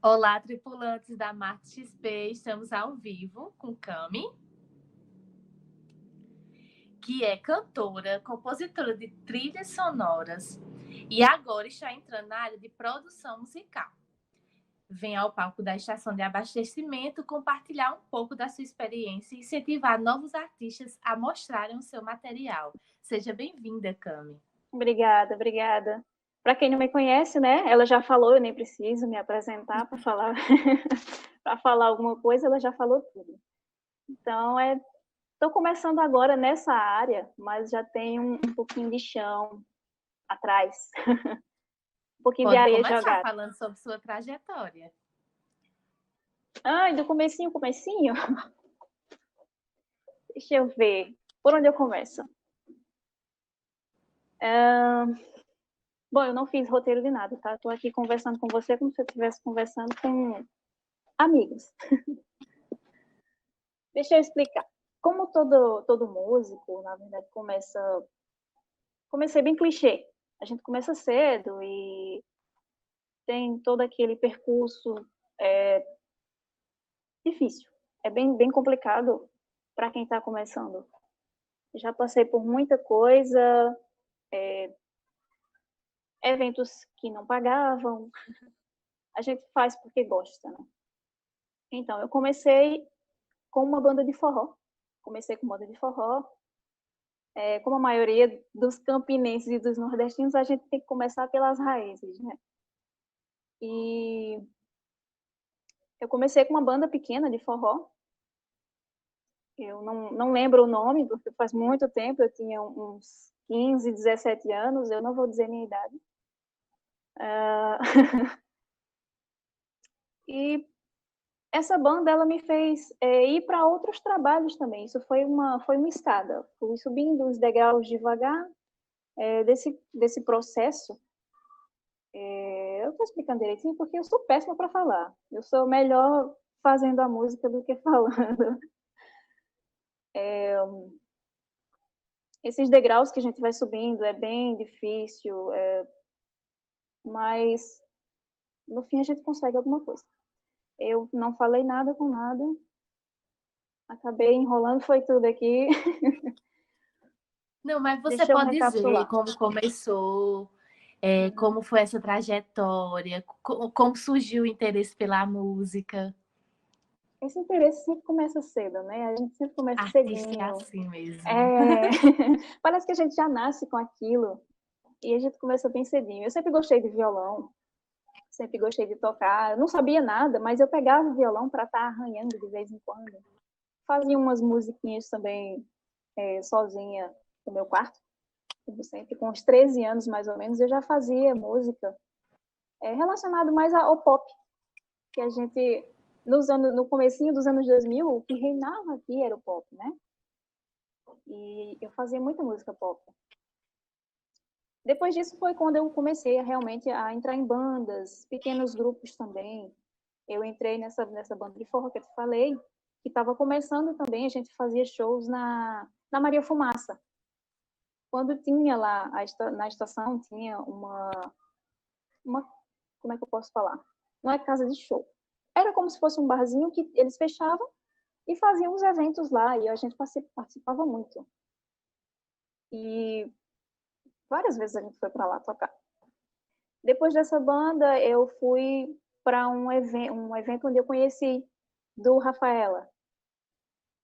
Olá, tripulantes da Marte XP, estamos ao vivo com Cami, que é cantora, compositora de trilhas sonoras e agora está entrando na área de produção musical. Vem ao palco da estação de abastecimento compartilhar um pouco da sua experiência e incentivar novos artistas a mostrarem o seu material. Seja bem-vinda, Cami. Obrigada, obrigada. Para quem não me conhece, né? Ela já falou, eu nem preciso me apresentar para falar para falar alguma coisa, ela já falou tudo. Então, estou começando agora nessa área, mas já tenho um pouquinho de chão atrás, um pouquinho de Pode areia começar jogada. falando sobre sua trajetória. Ai, do comecinho, comecinho? Deixa eu ver. Por onde eu começo? Bom, eu não fiz roteiro de nada, tá? Estou aqui conversando com você como se eu estivesse conversando com amigos. Deixa eu explicar. Como todo músico, na verdade, comecei bem clichê. A gente começa cedo e tem todo aquele percurso difícil. É bem complicado para quem está começando. Já passei por muita coisa, eventos que não pagavam. A gente faz porque gosta, né? Então, eu comecei com uma banda de forró. Comecei com banda de forró. Como a maioria dos campinenses e dos nordestinos, a gente tem que começar pelas raízes, né? E eu comecei com uma banda pequena de forró. Eu não lembro o nome, porque faz muito tempo, eu tinha uns 15, 17 anos, eu não vou dizer minha idade. E essa banda, ela me fez ir para outros trabalhos também. Isso foi uma escada. Fui subindo os degraus devagar desse processo. Eu estou explicando direitinho porque eu sou péssima para falar. Eu sou melhor fazendo a música do que falando. Esses degraus que a gente vai subindo é bem difícil, mas no fim a gente consegue alguma coisa. Eu não falei nada com nada, acabei enrolando, foi tudo aqui. Não, mas você Deixa eu pode dizer recapitular. como começou, como foi essa trajetória, como surgiu o interesse pela música. Esse interesse sempre começa cedo, né? A gente sempre começa Artista é cedinho. assim mesmo. É... Parece que a gente já nasce com aquilo e a gente começa bem cedinho. Eu sempre gostei de violão, sempre gostei de tocar. Eu não sabia nada, mas eu pegava o violão para estar arranhando de vez em quando. Fazia umas musiquinhas também sozinha no meu quarto. Como sempre, com uns 13 anos mais ou menos, eu já fazia música relacionado mais ao pop, que a gente, no comecinho dos anos 2000, o que reinava aqui era o pop, né? E eu fazia muita música pop. Depois disso foi quando eu comecei realmente a entrar em bandas, pequenos grupos também. Eu entrei nessa banda de forró que eu te falei, que estava começando também, a gente fazia shows na Maria Fumaça. Quando tinha lá, na estação, tinha uma, como é que eu posso falar? Não é casa de show. Era como se fosse um barzinho que eles fechavam e faziam os eventos lá, e a gente participava muito. E várias vezes a gente foi para lá tocar. Depois dessa banda, eu fui para um evento onde eu conheci do Rafaela.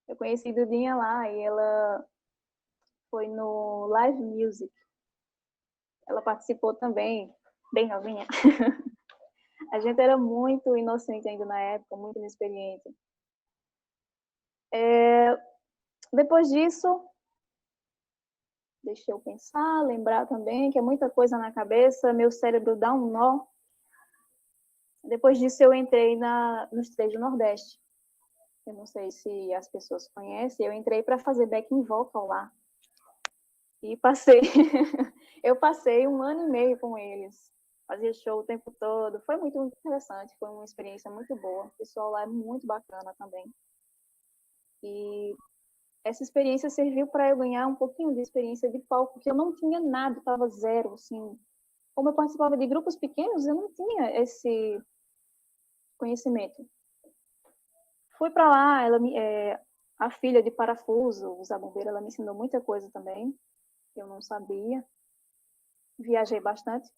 Eu conheci Dudinha lá e ela foi no Live Music. Ela participou também, bem novinha. A gente era muito inocente ainda na época, muito inexperiente. Depois disso, deixa eu pensar, lembrar também que é muita coisa na cabeça, meu cérebro dá um nó. Depois disso, eu entrei nos Três do Nordeste. Eu não sei se as pessoas conhecem, eu entrei para fazer backing vocal lá. E eu passei 1 ano e meio com eles. Fazia show o tempo todo. Foi muito interessante, foi uma experiência muito boa. O pessoal lá é muito bacana também. E essa experiência serviu para eu ganhar um pouquinho de experiência de palco, porque eu não tinha nada, estava zero, assim. Como eu participava de grupos pequenos, eu não tinha conhecimento. Fui para lá, a filha de parafuso, o zabumbeiro, ela me ensinou muita coisa também, que eu não sabia. Viajei bastante.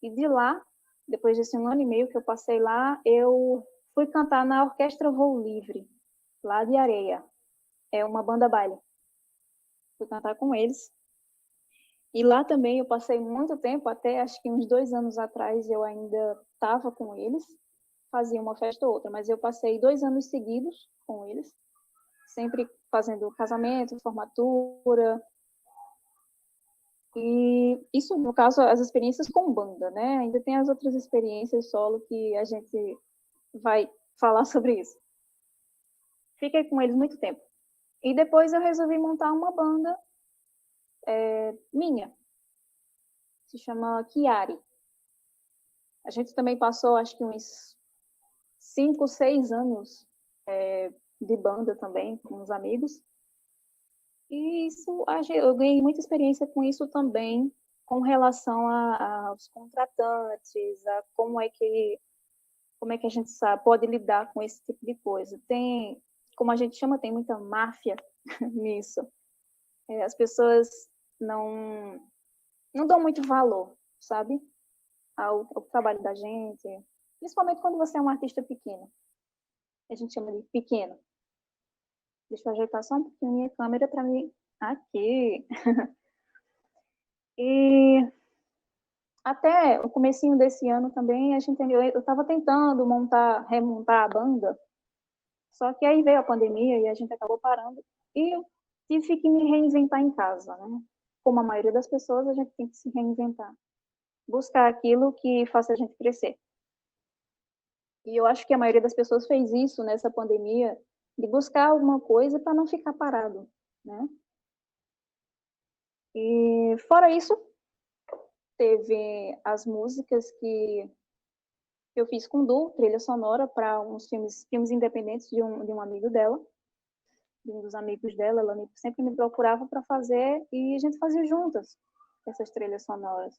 E de lá, depois desse 1 ano e meio que eu passei lá, eu fui cantar na Orquestra Voo Livre, lá de Areia. É uma banda baile. Fui cantar com eles. E lá também eu passei muito tempo, até acho que uns 2 anos atrás eu ainda estava com eles, fazia uma festa ou outra, mas eu passei 2 anos seguidos com eles, sempre fazendo casamento, formatura. E isso, no caso, as experiências com banda, né? Ainda tem as outras experiências solo que a gente vai falar sobre isso. Fiquei com eles muito tempo. E depois eu resolvi montar uma banda minha. Se chama Chiari. A gente também passou, acho que uns 5, 6 anos de banda também, com os amigos. E isso, eu ganhei muita experiência com isso também, com relação aos contratantes, a como é que a gente sabe, pode lidar com esse tipo de coisa. Tem, como a gente chama, tem muita máfia nisso. As pessoas não dão muito valor, sabe, ao trabalho da gente, principalmente quando você é um artista pequeno. A gente chama de pequeno. Deixa eu ajeitar só um pouquinho a minha câmera para mim. Aqui. E até o comecinho desse ano também, eu estava tentando remontar a banda, só que aí veio a pandemia e a gente acabou parando. E eu tive que me reinventar em casa, né? Como a maioria das pessoas, a gente tem que se reinventar. Buscar aquilo que faça a gente crescer. E eu acho que a maioria das pessoas fez isso nessa pandemia, de buscar alguma coisa para não ficar parado, né? E fora isso, teve as músicas que eu fiz com Du, trilha sonora para uns filmes independentes de um amigo dela, de um dos amigos dela. Ela sempre me procurava para fazer e a gente fazia juntas essas trilhas sonoras.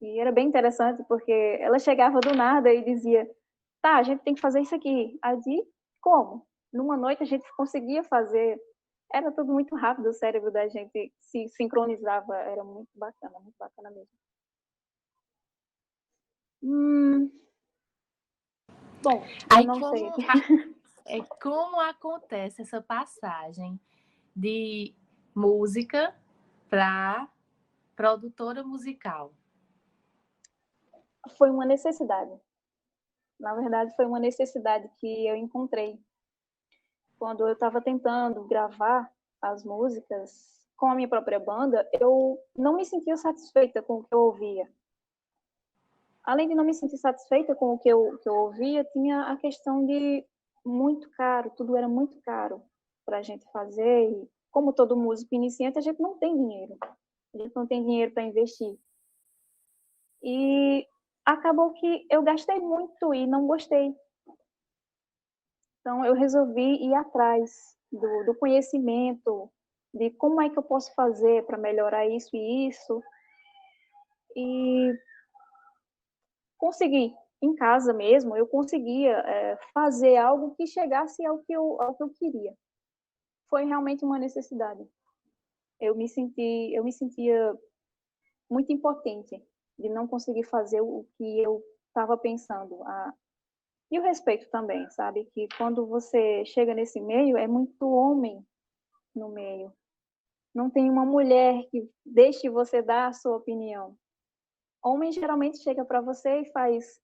E era bem interessante porque ela chegava do nada e dizia: tá, a gente tem que fazer isso aqui. Aí eu disse: como? Numa noite a gente conseguia fazer. Era tudo muito rápido, o cérebro da gente se sincronizava, era muito bacana mesmo. Bom, eu não sei. Como acontece essa passagem de música para produtora musical? Foi uma necessidade. Na verdade, foi uma necessidade que eu encontrei quando eu estava tentando gravar as músicas com a minha própria banda. Eu não me sentia satisfeita com o que eu ouvia. Além de não me sentir satisfeita com o que eu ouvia, tinha a questão de muito caro, tudo era muito caro para a gente fazer. E como todo músico iniciante, a gente não tem dinheiro. A gente não tem dinheiro para investir. E acabou que eu gastei muito e não gostei. Então, eu resolvi ir atrás do conhecimento, de como é que eu posso fazer para melhorar isso e isso. E consegui, em casa mesmo, eu conseguia fazer algo que chegasse ao que eu queria. Foi realmente uma necessidade. Eu me sentia muito impotente de não conseguir fazer o que eu estava pensando. E o respeito também, sabe? Que quando você chega nesse meio, é muito homem no meio. Não tem uma mulher que deixe você dar a sua opinião. Homem geralmente chega para você e faz: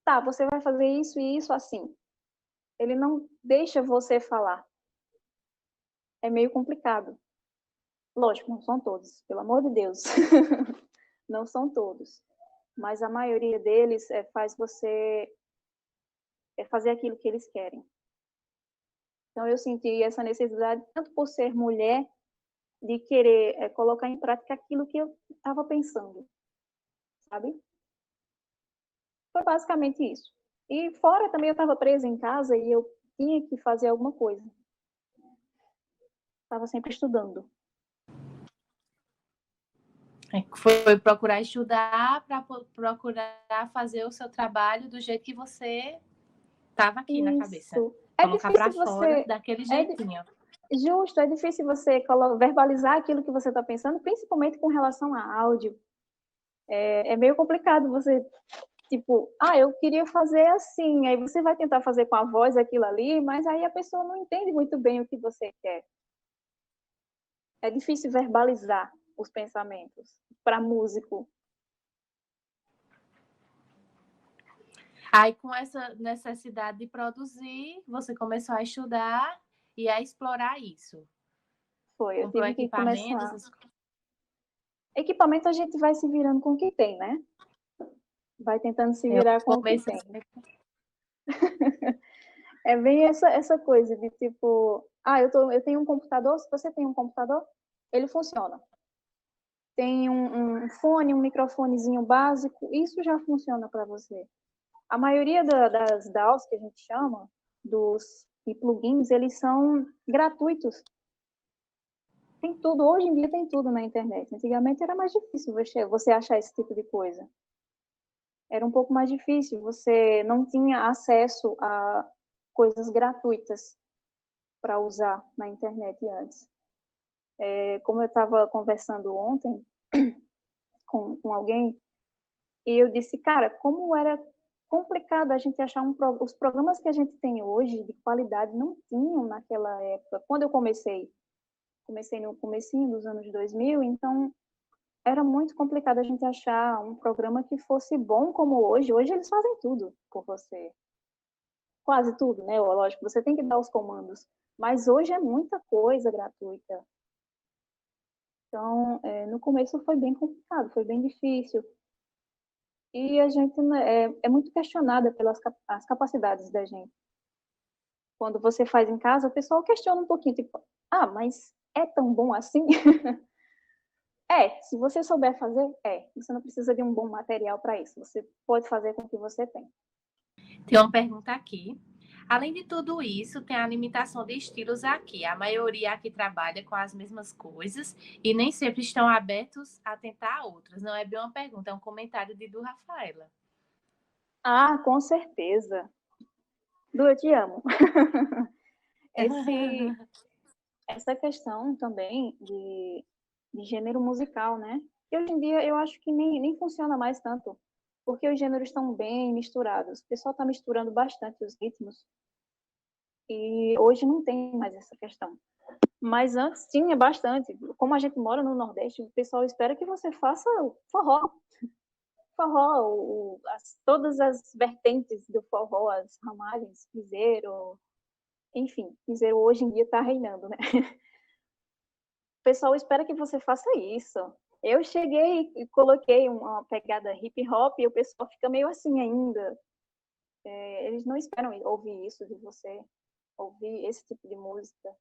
tá, você vai fazer isso e isso assim. Ele não deixa você falar. É meio complicado. Lógico, não são todos, pelo amor de Deus. Não são todos. Mas a maioria deles faz você fazer aquilo que eles querem. Então, eu senti essa necessidade, tanto por ser mulher, de querer colocar em prática aquilo que eu estava pensando, sabe? Foi basicamente isso. E fora também eu estava presa em casa e eu tinha que fazer alguma coisa. Estava sempre estudando. Foi procurar estudar para procurar fazer o seu trabalho do jeito que você estava aqui na cabeça. Isso. É Colocar para difícil fora você. daquele É di- jeitinho. Justo, é difícil você verbalizar aquilo que você está pensando, principalmente com relação a áudio. É meio complicado você, tipo, eu queria fazer assim, aí você vai tentar fazer com a voz aquilo ali, mas aí a pessoa não entende muito bem o que você quer. É difícil verbalizar os pensamentos para músico. Aí, com essa necessidade de produzir, você começou a estudar e a explorar isso. Foi, eu Comprou tive que equipamentos. começar. Equipamento a gente vai se virando com o que tem, né? Vai tentando se Eu virar com o que comecei. tem. É bem essa coisa de tipo, eu tenho um computador, se você tem um computador, ele funciona. Tem um fone, um microfonezinho básico, isso já funciona para você. A maioria das DAWs que a gente chama, e plugins, eles são gratuitos. Tem tudo, hoje em dia tem tudo na internet. Antigamente era mais difícil você achar esse tipo de coisa. Era um pouco mais difícil, você não tinha acesso a coisas gratuitas para usar na internet antes. Como eu estava conversando ontem com alguém, e eu disse, cara, como era complicado a gente achar os programas que a gente tem hoje de qualidade não tinham naquela época. Quando eu comecei no comecinho dos anos 2000, então era muito complicado a gente achar um programa que fosse bom como hoje. Hoje eles fazem tudo por você. Quase tudo, né? Lógico, você tem que dar os comandos. Mas hoje é muita coisa gratuita. Então, no começo foi bem complicado, foi bem difícil. E a gente é muito questionada pelas as capacidades da gente. Quando você faz em casa, o pessoal questiona um pouquinho, tipo, mas é tão bom assim? Se você souber fazer, você não precisa de um bom material para isso. Você pode fazer com o que você tem. Tem uma pergunta aqui. Além de tudo isso, tem a limitação de estilos aqui. A maioria aqui trabalha com as mesmas coisas e nem sempre estão abertos a tentar outras. Não é bem uma pergunta, é um comentário de Du Rafaela. Com certeza. Du, eu te amo. Essa questão também de gênero musical, né? Que hoje em dia eu acho que nem funciona mais tanto, porque os gêneros estão bem misturados. O pessoal está misturando bastante os ritmos e hoje não tem mais essa questão. Mas antes tinha bastante. Como a gente mora no Nordeste, o pessoal espera que você faça forró. Forró, todas as vertentes do forró, as ramalhas, piseiro, enfim, piseiro hoje em dia está reinando, né? O pessoal espera que você faça isso. Eu cheguei e coloquei uma pegada hip hop e o pessoal fica meio assim ainda. Eles não esperam ouvir isso de você, ouvir esse tipo de música.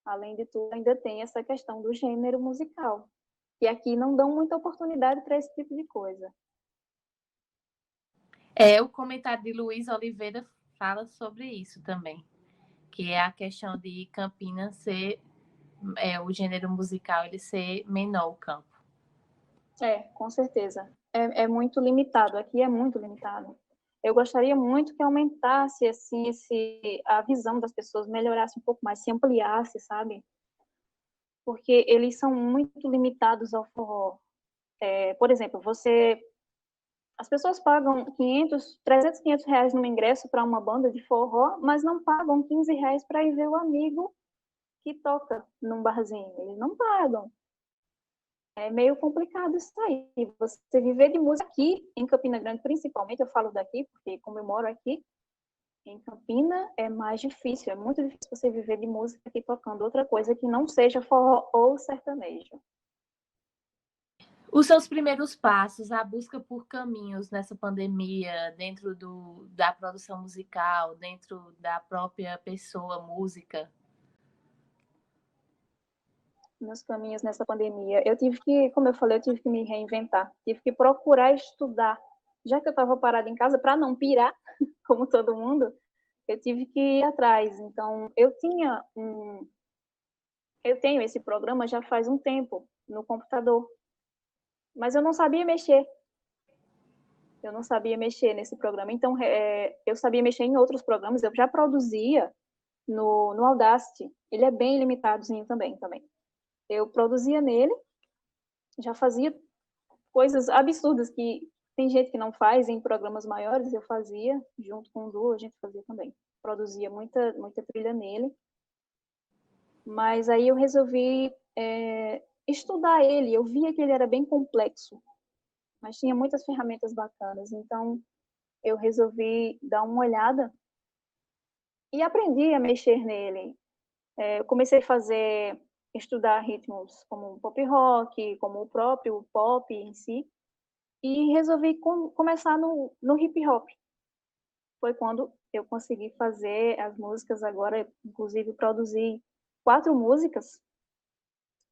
Além de tudo, ainda tem essa questão do gênero musical, que aqui não dão muita oportunidade para esse tipo de coisa. O comentário de Luiz Oliveira fala sobre isso também, que é a questão de Campinas ser, o gênero musical ele ser menor o campo. Com certeza. É muito limitado, aqui é muito limitado. Eu gostaria muito que aumentasse assim, a visão das pessoas, melhorasse um pouco mais, se ampliasse, sabe? Porque eles são muito limitados ao forró. Por exemplo, as pessoas pagam 300, 500 reais no ingresso para uma banda de forró, mas não pagam 15 reais para ir ver o amigo que toca num barzinho. Eles não pagam. É meio complicado isso aí. Você viver de música aqui, em Campina Grande, principalmente, eu falo daqui, porque como eu moro aqui, em Campina é mais difícil, é muito difícil você viver de música aqui tocando outra coisa que não seja forró ou sertanejo. Os seus primeiros passos, a busca por caminhos nessa pandemia, dentro da produção musical, dentro da própria pessoa música? Meus caminhos nessa pandemia. Eu tive que, como eu falei, eu tive que me reinventar, tive que procurar estudar. Já que eu estava parada em casa, para não pirar, como todo mundo, eu tive que ir atrás. Então, eu tenho esse programa já faz um tempo no computador. Mas eu não sabia mexer. Eu não sabia mexer nesse programa. Então, eu sabia mexer em outros programas. Eu já produzia no Audacity. Ele é bem limitadozinho também. Eu produzia nele, já fazia coisas absurdas que tem gente que não faz em programas maiores, eu fazia, junto com o Duo, a gente fazia também. Produzia muita trilha nele. Mas aí eu resolvi estudar ele. Eu via que ele era bem complexo, mas tinha muitas ferramentas bacanas. Então, eu resolvi dar uma olhada e aprendi a mexer nele. Eu comecei a estudar ritmos como o pop rock, como o próprio pop em si, e resolvi começar no hip hop. Foi quando eu consegui fazer as músicas agora, inclusive produzi 4 músicas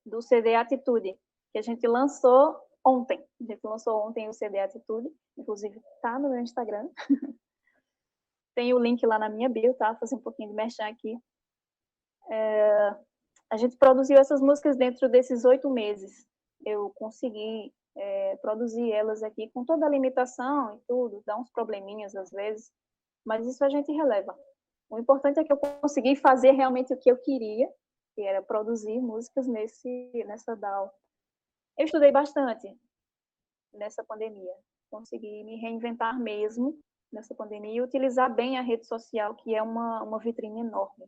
do CD Atitude, que a gente lançou ontem. A gente lançou ontem o CD Atitude, inclusive tá no meu Instagram. Tem o link lá na minha bio, tá? Vou fazer um pouquinho de merchan aqui. A gente produziu essas músicas dentro desses 8 meses. Eu consegui produzir elas aqui com toda a limitação e tudo, dá uns probleminhas às vezes, mas isso a gente releva. O importante é que eu consegui fazer realmente o que eu queria, que era produzir músicas nessa DAW. Eu estudei bastante nessa pandemia, consegui me reinventar mesmo nessa pandemia e utilizar bem a rede social, que é uma vitrine enorme.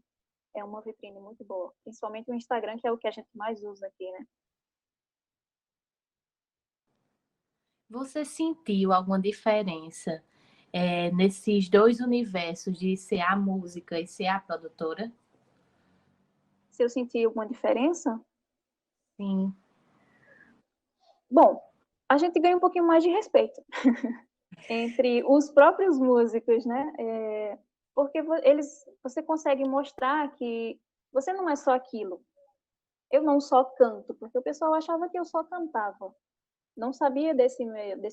É uma vitrine muito boa, principalmente o Instagram, que é o que a gente mais usa aqui, né? Você sentiu alguma diferença nesses dois universos de ser a música e ser a produtora? Se eu senti alguma diferença? Sim. Bom, a gente ganha um pouquinho mais de respeito entre os próprios músicos, né? Porque você consegue mostrar que você não é só aquilo. Eu não só canto, porque o pessoal achava que eu só cantava. Não sabia desse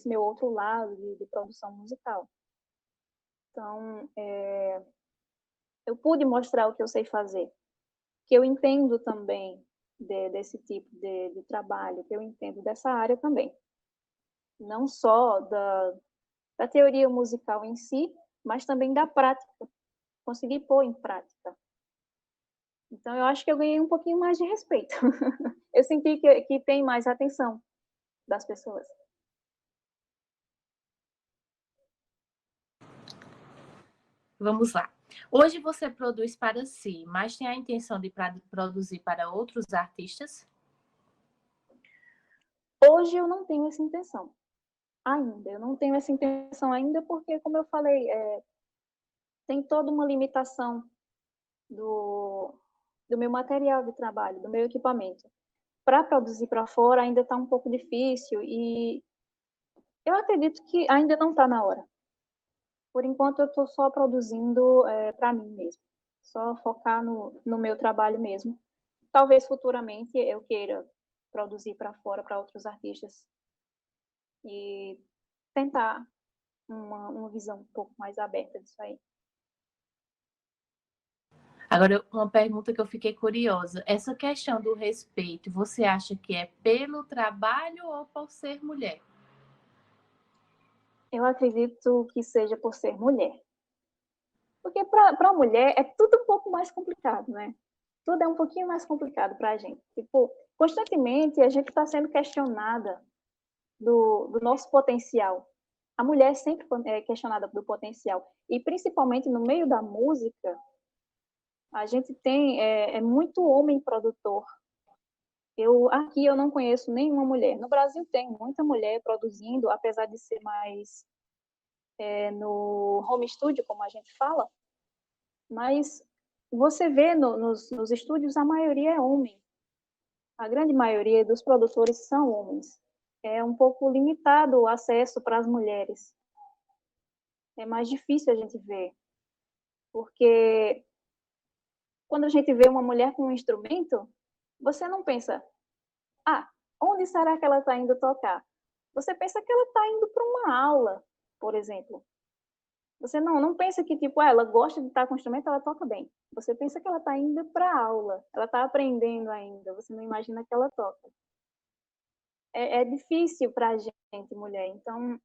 meu outro lado de produção musical. Então, eu pude mostrar o que eu sei fazer, que eu entendo também desse tipo de trabalho, que eu entendo dessa área também. Não só da teoria musical em si, mas também da prática. Conseguir pôr em prática. Então, eu acho que eu ganhei um pouquinho mais de respeito. Eu senti que tem mais atenção das pessoas. Vamos lá. Hoje você produz para si, mas tem a intenção de produzir para outros artistas? Hoje eu não tenho essa intenção. Ainda. Eu não tenho essa intenção ainda porque, como eu falei, tem toda uma limitação do meu material de trabalho, do meu equipamento. Para produzir para fora ainda está um pouco difícil e eu acredito que ainda não está na hora. Por enquanto, eu estou só produzindo para mim mesmo, só focar no meu trabalho mesmo. Talvez futuramente eu queira produzir para fora, para outros artistas, e tentar uma visão um pouco mais aberta disso aí. Agora, uma pergunta que eu fiquei curiosa. Essa questão do respeito, você acha que é pelo trabalho ou por ser mulher? Eu acredito que seja por ser mulher. Porque para a mulher é tudo um pouco mais complicado, né? Tudo é um pouquinho mais complicado para a gente. Tipo, constantemente a gente está sendo questionada do nosso potencial. A mulher sempre é questionada do potencial. E principalmente no meio da música, a gente tem muito homem produtor. Aqui eu não conheço nenhuma mulher. No Brasil tem muita mulher produzindo, apesar de ser mais no home studio, como a gente fala, mas você vê nos estúdios, a maioria é homem. A grande maioria dos produtores são homens. É um pouco limitado o acesso para as mulheres. É mais difícil a gente ver, porque quando a gente vê uma mulher com um instrumento, você não pensa, ah, onde será que ela está indo tocar? Você pensa que ela está indo para uma aula, por exemplo. Você não pensa que, tipo, ela gosta de estar com o instrumento, ela toca bem. Você pensa que ela está indo para a aula, ela está aprendendo ainda, você não imagina que ela toca. é difícil para a gente, mulher. Então,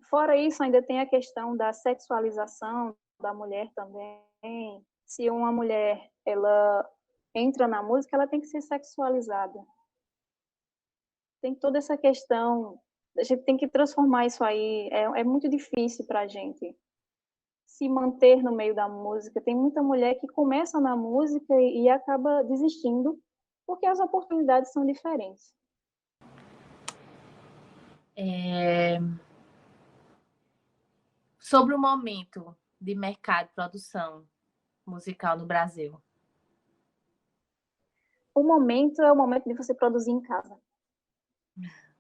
fora isso, ainda tem a questão da sexualização da mulher também. Se uma mulher, ela entra na música, ela tem que ser sexualizada. Tem toda essa questão, a gente tem que transformar isso aí, é muito difícil para a gente se manter no meio da música. Tem muita mulher que começa na música e acaba desistindo, porque as oportunidades são diferentes. Sobre o momento de mercado de produção musical no Brasil. O momento é o momento de você produzir em casa.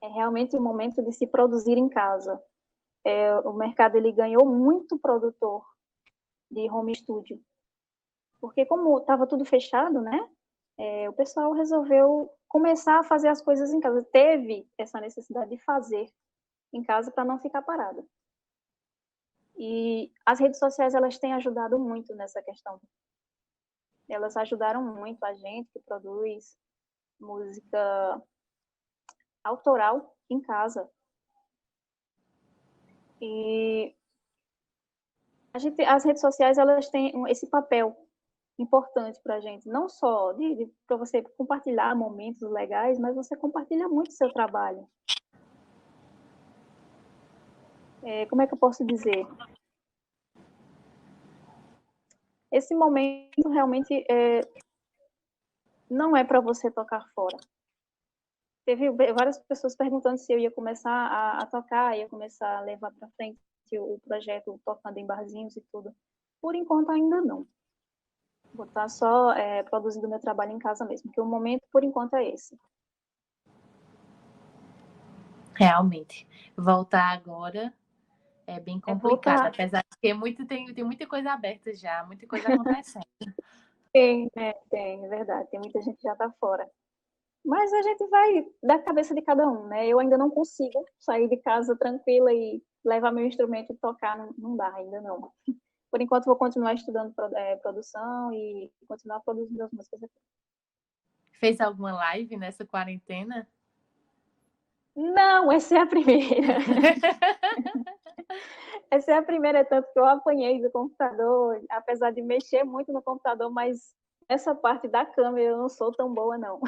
É realmente o momento de se produzir em casa. O mercado ele ganhou muito produtor de home studio, porque como estava tudo fechado, né? O pessoal resolveu começar a fazer as coisas em casa. Teve essa necessidade de fazer em casa para não ficar parado. E as redes sociais elas têm ajudado muito nessa questão. Elas ajudaram muito a gente que produz música autoral em casa. E as redes sociais elas têm esse papel importante para a gente, não só para você compartilhar momentos legais, mas você compartilha muito o seu trabalho. Como é que eu posso dizer? Esse momento realmente não é para você tocar fora. Teve várias pessoas perguntando se eu ia começar a tocar, ia começar a levar para frente o projeto tocando em barzinhos e tudo. Por enquanto, ainda não. Vou estar só produzindo meu trabalho em casa mesmo, que o momento, por enquanto, é esse. Realmente. Voltar agora é bem complicado, apesar de que tem muita coisa aberta já, muita coisa acontecendo. Tem, é verdade. Tem muita gente que já está fora. Mas a gente vai da cabeça de cada um, né? Eu ainda não consigo sair de casa tranquila e levar meu instrumento e tocar, não dá ainda não. Por enquanto vou continuar estudando produção e continuar produzindo as músicas aqui. Fez alguma live nessa quarentena? Não, essa é a primeira. Essa é a primeira, tanto que eu apanhei do computador, apesar de mexer muito no computador, mas essa parte da câmera eu não sou tão boa, não.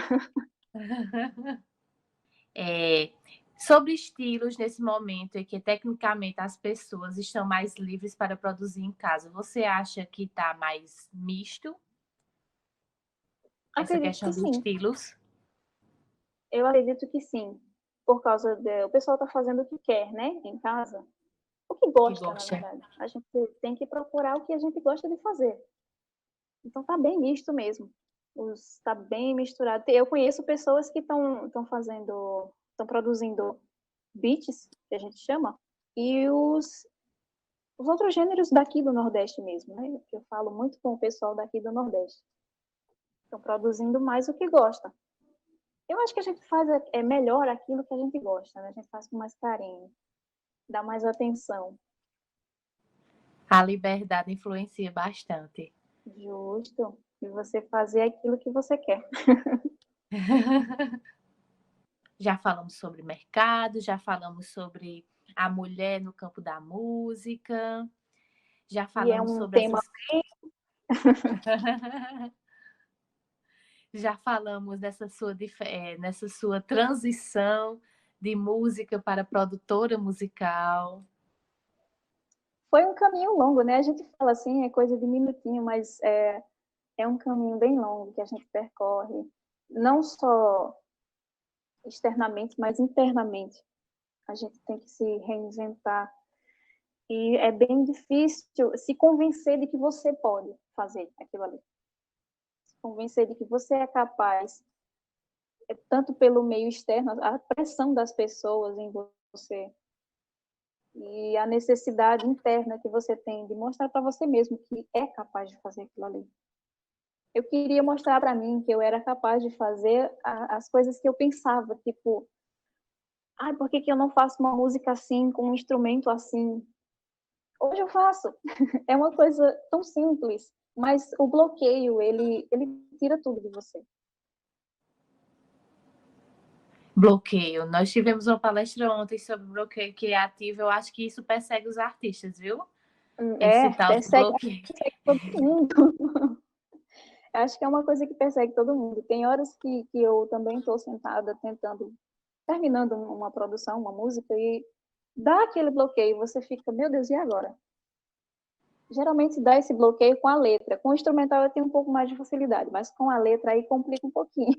Sobre estilos nesse momento em que tecnicamente as pessoas estão mais livres para produzir em casa, você acha que está mais misto? Essa questão de estilos? Eu acredito que sim, por causa o pessoal está fazendo o que quer, né, em casa. O que gosta, na verdade. A gente tem que procurar o que a gente gosta de fazer. Então tá bem misto mesmo. Está bem misturado. Eu conheço pessoas que estão produzindo beats, que a gente chama, e os outros gêneros daqui do Nordeste mesmo, né? Eu falo muito com o pessoal daqui do Nordeste. Estão produzindo mais o que gosta. Eu acho que a gente faz melhor aquilo que a gente gosta, né? A gente faz com mais carinho, dá mais atenção. A liberdade influencia bastante. Justo. E você fazer aquilo que você quer. Já falamos sobre mercado, já falamos sobre a mulher no campo da música, já falamos sobre tema já falamos nessa sua transição de música para produtora musical. Foi um caminho longo, né? A gente fala assim, é coisa de minutinho, mas é um caminho bem longo que a gente percorre, não só externamente, mas internamente. A gente tem que se reinventar. E é bem difícil se convencer de que você pode fazer aquilo ali. Se convencer de que você é capaz, tanto pelo meio externo, a pressão das pessoas em você, e a necessidade interna que você tem de mostrar para você mesmo que é capaz de fazer aquilo ali. Eu queria mostrar para mim que eu era capaz de fazer as coisas que eu pensava, tipo, por que eu não faço uma música assim, com um instrumento assim? Hoje eu faço. É uma coisa tão simples, mas o bloqueio, ele tira tudo de você. Bloqueio. Nós tivemos uma palestra ontem sobre bloqueio criativo. Eu acho que isso persegue os artistas, viu? Esse tal de bloqueio. Persegue todo mundo. Acho que é uma coisa que persegue todo mundo. Tem horas que eu também estou sentada terminando uma produção, uma música, e dá aquele bloqueio. Você fica, meu Deus, e agora? Geralmente dá esse bloqueio com a letra. Com o instrumental eu tenho um pouco mais de facilidade, mas com a letra aí complica um pouquinho.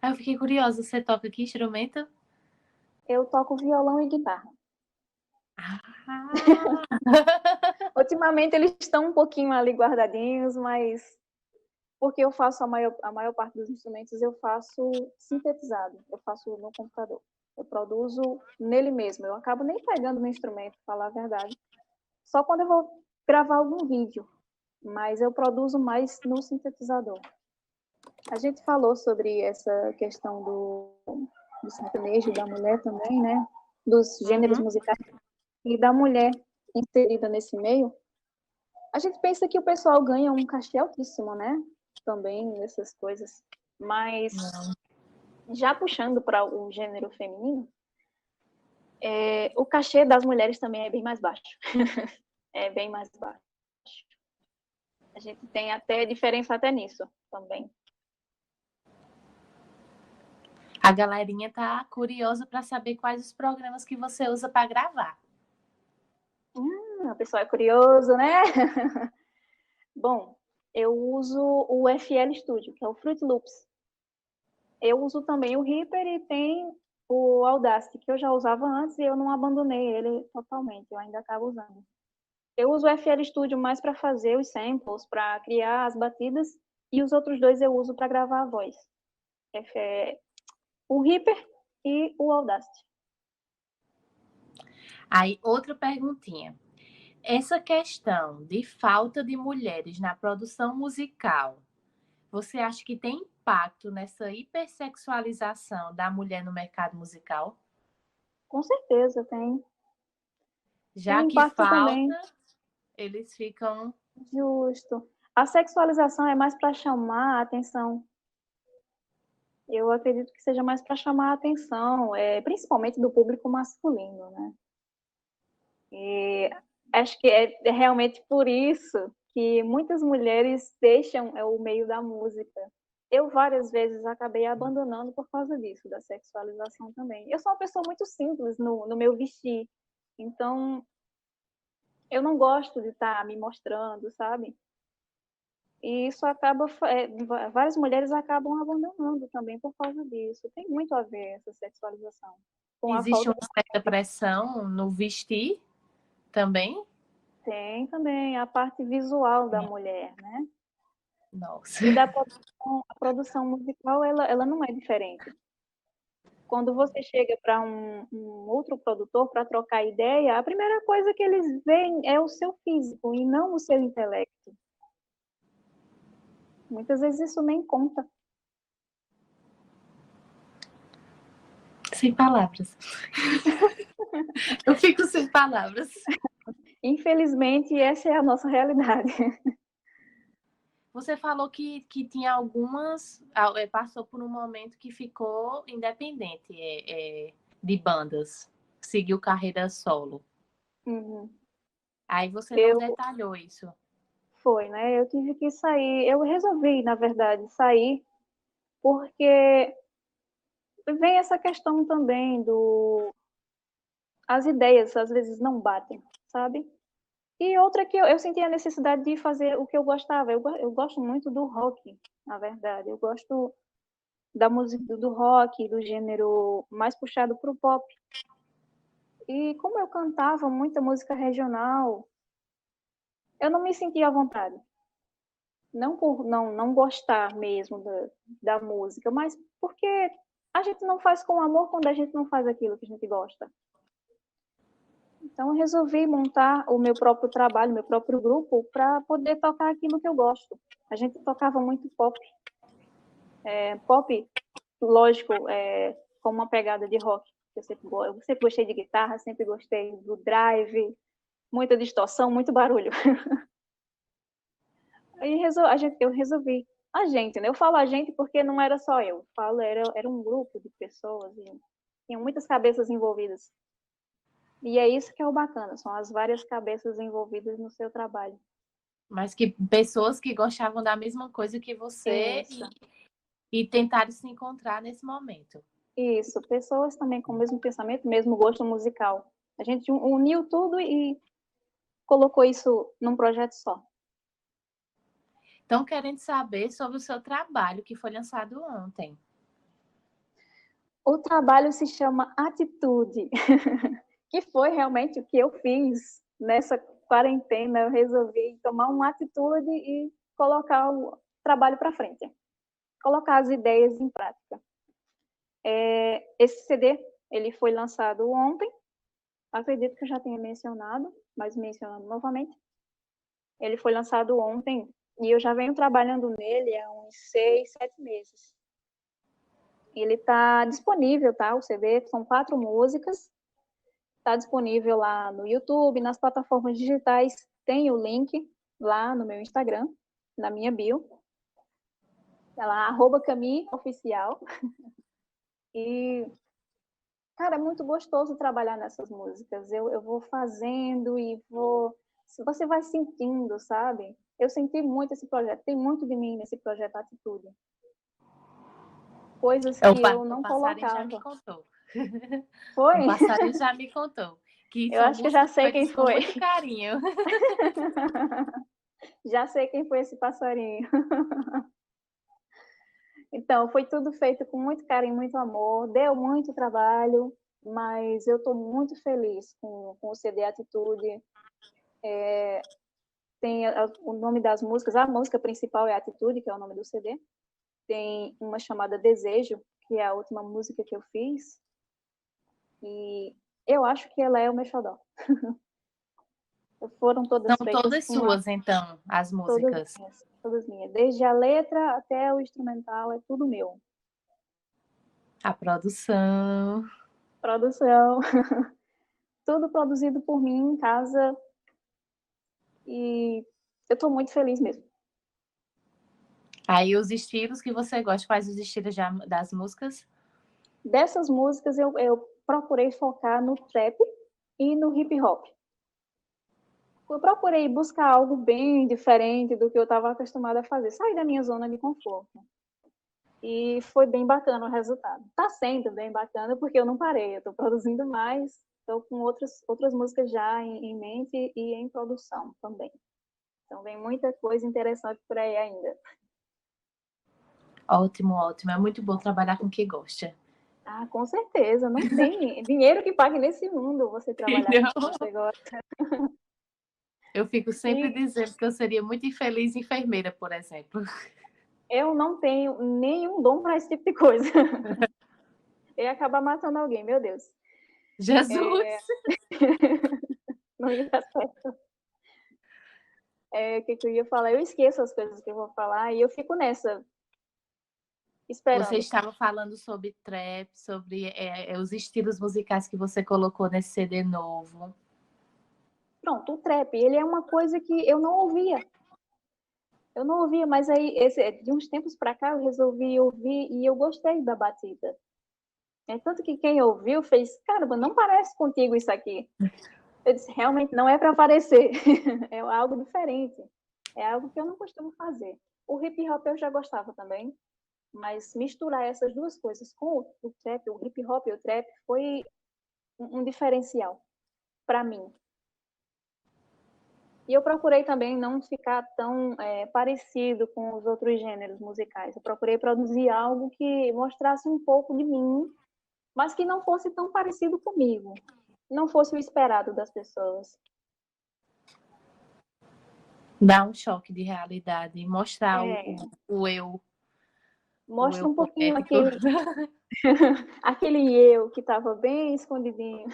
Eu fiquei curiosa, você toca que instrumento? Eu toco violão e guitarra. Ah. Ultimamente eles estão um pouquinho ali guardadinhos, mas porque eu faço a maior parte dos instrumentos, eu faço sintetizado, eu faço no computador. Eu produzo nele mesmo. Eu acabo nem pegando no instrumento, para falar a verdade. Só quando eu vou gravar algum vídeo, mas eu produzo mais no sintetizador. A gente falou sobre essa questão do sertanejo, da mulher também, né? Dos gêneros musicais e da mulher inserida nesse meio. A gente pensa que o pessoal ganha um cachê altíssimo, né? Também nessas coisas. Mas, já puxando para o gênero feminino, o cachê das mulheres também é bem mais baixo. É bem mais baixo. A gente tem até diferença até nisso também. A galerinha tá curiosa para saber quais os programas que você usa para gravar. O pessoal é curioso, né? Bom, eu uso o FL Studio, que é o Fruit Loops. Eu uso também o Reaper e tem o Audacity, que eu já usava antes e eu não abandonei ele totalmente, eu ainda acabo usando. Eu uso o FL Studio mais para fazer os samples, para criar as batidas, e os outros dois eu uso para gravar a voz. O Reaper e o Audacity. Aí, outra perguntinha. Essa questão de falta de mulheres na produção musical, você acha que tem impacto nessa hipersexualização da mulher no mercado musical? Com certeza tem. Já Tem que impacto também. falta, eles ficam... Justo. A sexualização é mais para chamar a atenção. Eu acredito que seja mais para chamar a atenção, principalmente do público masculino, né? E acho que é realmente por isso que muitas mulheres deixam o meio da música. Eu várias vezes acabei abandonando por causa disso, da sexualização também. Eu sou uma pessoa muito simples no meu vestir, então eu não gosto de estar me mostrando, sabe? E isso acaba, várias mulheres acabam abandonando também por causa disso. Tem muito a ver essa sexualização com a Existe falta uma certa pressão no vestir também? Tem também a parte visual da mulher, né? Nossa. E a produção musical, ela não é diferente. Quando você chega para um outro produtor para trocar ideia, a primeira coisa que eles veem é o seu físico e não o seu intelecto. Muitas vezes isso nem conta. Sem palavras. Eu fico sem palavras. Infelizmente, essa é a nossa realidade. Você falou que tinha algumas... Passou por um momento que ficou independente de bandas. Seguiu carreira solo. Uhum. Aí você não detalhou isso. Foi, né? Eu tive que sair. Eu resolvi, na verdade, sair porque vem essa questão também as ideias às vezes não batem, sabe? E outra que eu senti a necessidade de fazer o que eu gostava. Eu gosto muito do rock, na verdade. Eu gosto da música do rock, do gênero mais puxado para o pop. E como eu cantava muita música regional, eu não me sentia à vontade. Não por não gostar mesmo da música, mas porque a gente não faz com amor quando a gente não faz aquilo que a gente gosta. Então, eu resolvi montar o meu próprio trabalho, meu próprio grupo, para poder tocar aquilo que eu gosto. A gente tocava muito pop. Pop, lógico, com uma pegada de rock. Eu sempre gostei de guitarra, sempre gostei do drive, muita distorção, muito barulho. Aí eu resolvi a gente, né? Eu falo a gente porque não era só eu. Falo, era um grupo de pessoas e tinham muitas cabeças envolvidas. E é isso que é o bacana, são as várias cabeças envolvidas no seu trabalho. Mas que pessoas que gostavam da mesma coisa que você e tentaram se encontrar nesse momento. Isso, pessoas também com o mesmo pensamento, mesmo gosto musical. A gente uniu tudo e colocou isso num projeto só. Estão querendo saber sobre o seu trabalho que foi lançado ontem. O trabalho se chama Atitude, que foi realmente o que eu fiz nessa quarentena. Eu resolvi tomar uma atitude e colocar o trabalho para frente, colocar as ideias em prática. Esse CD ele foi lançado ontem, acredito que eu já tenha mencionado, mas mencionando novamente. Ele foi lançado ontem e eu já venho trabalhando nele há uns 6, 7 meses. Ele está disponível, tá? O CD são 4 músicas. Está disponível lá no YouTube, nas plataformas digitais. Tem o link lá no meu Instagram, na minha bio. É lá, @camioficial. E, cara, é muito gostoso trabalhar nessas músicas. Eu vou fazendo e vou... Você vai sentindo, sabe? Eu senti muito esse projeto. Tem muito de mim nesse projeto Atitude. Coisas que eu não colocava. Já me contou. Foi? O passarinho já me contou. Que Eu são acho que já sei quem com foi. muito carinho. Já sei quem foi esse passarinho. Então, foi tudo feito com muito carinho, muito amor. Deu muito trabalho, mas eu estou muito feliz com o CD Atitude. Tem o nome das músicas. A música principal é Atitude, que é o nome do CD. Tem uma chamada Desejo, que é a última música que eu fiz. E eu acho que ela é o meu xodó. Foram todas São feitas todas com suas, então, as músicas. todas minhas. Desde a letra até o instrumental, é tudo meu. A produção. Produção. Tudo produzido por mim em casa. E eu estou muito feliz mesmo. Aí os estilos que você gosta, quais os estilos das músicas? Dessas músicas, eu procurei focar no trap e no hip hop. Eu procurei buscar algo bem diferente do que eu estava acostumada a fazer, sair da minha zona de conforto. E foi bem bacana o resultado. Está sendo bem bacana porque eu não parei, eu estou produzindo mais, estou com outras músicas já em mente e em produção também. Então vem muita coisa interessante por aí ainda. Ótimo, ótimo. É muito bom trabalhar com quem gosta. Ah, com certeza. Não tem dinheiro que pague nesse mundo você trabalhar com o que você gosta. Eu fico sempre dizendo que eu seria muito infeliz enfermeira, por exemplo. Eu não tenho nenhum dom para esse tipo de coisa. Eu ia acabar matando alguém, meu Deus. Jesus! Não ia dar certo. O que eu ia falar? Eu esqueço as coisas que eu vou falar e eu fico nessa, esperando. Você estava falando sobre trap, sobre os estilos musicais que você colocou nesse CD novo. Pronto, o trap, ele é uma coisa que eu não ouvia. Eu não ouvia, mas aí, de uns tempos para cá, eu resolvi ouvir e eu gostei da batida. Tanto que quem ouviu fez, caramba, não parece contigo isso aqui. Eu disse, realmente não é para parecer. É algo diferente. É algo que eu não costumo fazer. O hip hop eu já gostava também, mas misturar essas duas coisas com o trap, o hip hop e o trap, foi um diferencial para mim. E eu procurei também não ficar tão parecido com os outros gêneros musicais. Eu procurei produzir algo que mostrasse um pouco de mim, mas que não fosse tão parecido comigo. Não fosse o esperado das pessoas. Dar um choque de realidade e mostrar o eu. Mostra um pouquinho aquele eu que estava bem escondidinho.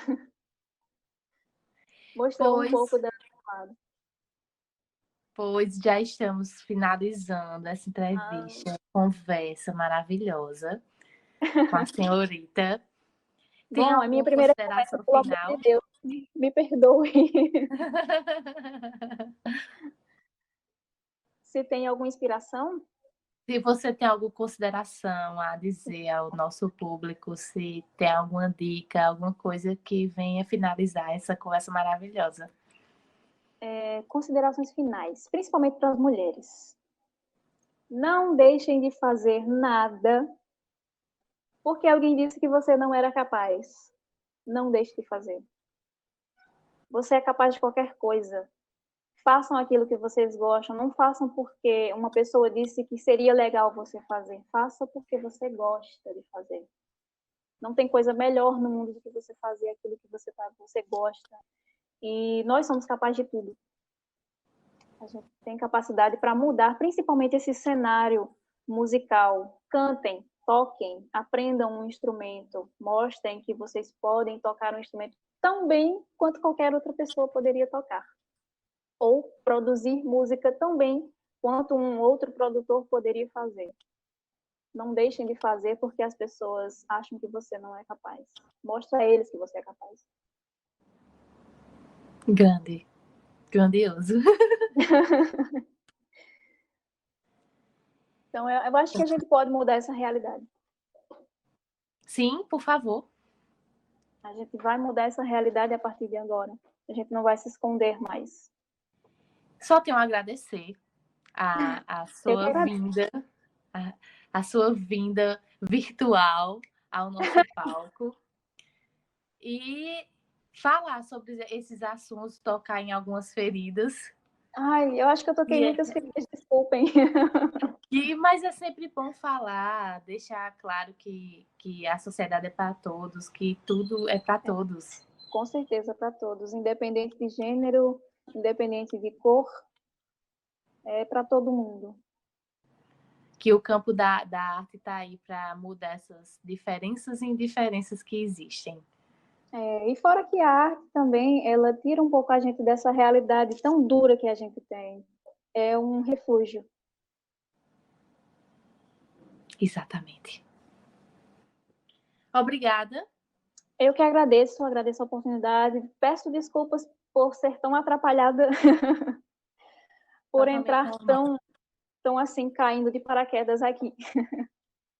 Mostrou um pouco da lado. Pois já estamos finalizando essa entrevista, conversa maravilhosa com a senhorita. Tem Bom, a minha alguma primeira conversa, consideração pelo amor final? de Deus, me perdoe. Se tem alguma inspiração? Se você tem alguma consideração a dizer ao nosso público, se tem alguma dica, alguma coisa que venha finalizar essa conversa maravilhosa. Considerações finais, principalmente para as mulheres. Não deixem de fazer nada porque alguém disse que você não era capaz. Não deixe de fazer. Você é capaz de qualquer coisa. Façam aquilo que vocês gostam. Não façam porque uma pessoa disse que seria legal você fazer. Faça porque você gosta de fazer. Não tem coisa melhor no mundo do que você fazer aquilo que você gosta. E nós somos capazes de tudo. A gente tem capacidade para mudar, principalmente esse cenário musical. Cantem, toquem, aprendam um instrumento, mostrem que vocês podem tocar um instrumento tão bem quanto qualquer outra pessoa poderia tocar. Ou produzir música tão bem quanto um outro produtor poderia fazer. Não deixem de fazer porque as pessoas acham que você não é capaz. Mostra a eles que você é capaz. Grandioso. Então, eu acho que a gente pode mudar essa realidade. Sim, por favor. A gente vai mudar essa realidade a partir de agora. A gente não vai se esconder mais. Só tenho a agradecer a sua vinda, a sua vinda virtual ao nosso palco e falar sobre esses assuntos, tocar em algumas feridas. Ai, eu acho que eu toquei muitas feridas, desculpem. Mas é sempre bom falar, deixar claro que a sociedade é para todos, que tudo é para todos. Com certeza, para todos, independente de gênero, independente de cor, é para todo mundo. Que o campo da arte está aí para mudar essas diferenças e indiferenças que existem. E fora que a arte também, ela tira um pouco a gente dessa realidade tão dura que a gente tem. É um refúgio. Exatamente. Obrigada. Eu que agradeço a oportunidade. Peço desculpas por ser tão atrapalhada, por entrar tão assim, caindo de paraquedas aqui.